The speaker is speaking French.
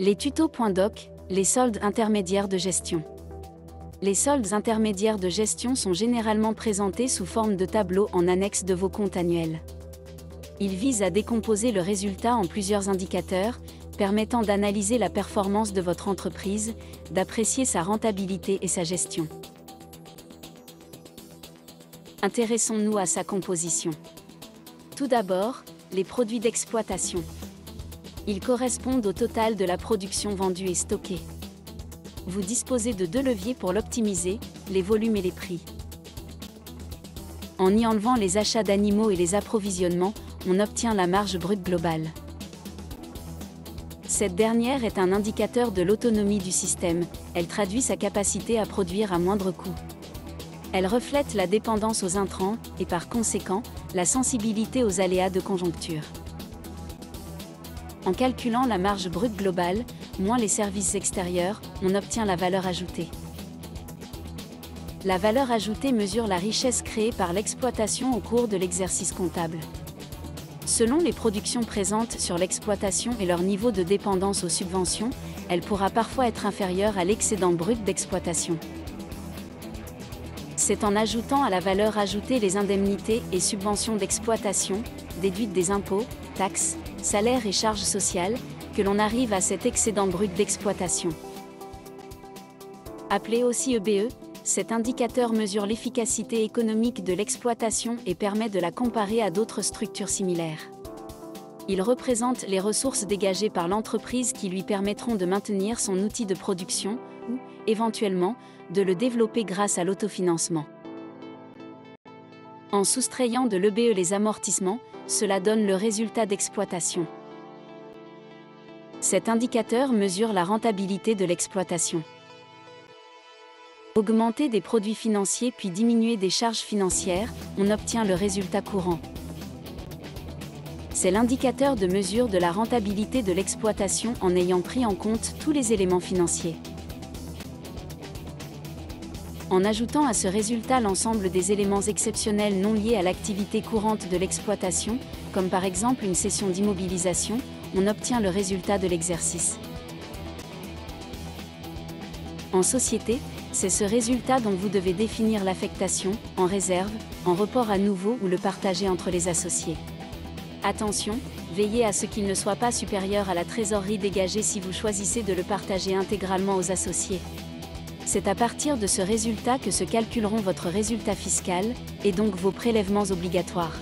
Les tutos.doc, les soldes intermédiaires de gestion. Les soldes intermédiaires de gestion sont généralement présentés sous forme de tableaux en annexe de vos comptes annuels. Ils visent à décomposer le résultat en plusieurs indicateurs, permettant d'analyser la performance de votre entreprise, d'apprécier sa rentabilité et sa gestion. Intéressons-nous à sa composition. Tout d'abord, les produits d'exploitation. Ils correspondent au total de la production vendue et stockée. Vous disposez de deux leviers pour l'optimiser, les volumes et les prix. En y enlevant les achats d'animaux et les approvisionnements, on obtient la marge brute globale. Cette dernière est un indicateur de l'autonomie du système, elle traduit sa capacité à produire à moindre coût. Elle reflète la dépendance aux intrants, et par conséquent, la sensibilité aux aléas de conjoncture. En calculant la marge brute globale, moins les services extérieurs, on obtient la valeur ajoutée. La valeur ajoutée mesure la richesse créée par l'exploitation au cours de l'exercice comptable. Selon les productions présentes sur l'exploitation et leur niveau de dépendance aux subventions, elle pourra parfois être inférieure à l'excédent brut d'exploitation. C'est en ajoutant à la valeur ajoutée les indemnités et subventions d'exploitation, déduites des impôts, taxes, salaires et charges sociales, que l'on arrive à cet excédent brut d'exploitation. Appelé aussi EBE, cet indicateur mesure l'efficacité économique de l'exploitation et permet de la comparer à d'autres structures similaires. Il représente les ressources dégagées par l'entreprise qui lui permettront de maintenir son outil de production ou, éventuellement, de le développer grâce à l'autofinancement. En soustrayant de l'EBE les amortissements, cela donne le résultat d'exploitation. Cet indicateur mesure la rentabilité de l'exploitation. Augmenter des produits financiers puis diminuer des charges financières, on obtient le résultat courant. C'est l'indicateur de mesure de la rentabilité de l'exploitation en ayant pris en compte tous les éléments financiers. En ajoutant à ce résultat l'ensemble des éléments exceptionnels non liés à l'activité courante de l'exploitation, comme par exemple une cession d'immobilisation, on obtient le résultat de l'exercice. En société, c'est ce résultat dont vous devez définir l'affectation, en réserve, en report à nouveau ou le partager entre les associés. Attention, veillez à ce qu'il ne soit pas supérieur à la trésorerie dégagée si vous choisissez de le partager intégralement aux associés. C'est à partir de ce résultat que se calculeront votre résultat fiscal, et donc vos prélèvements obligatoires.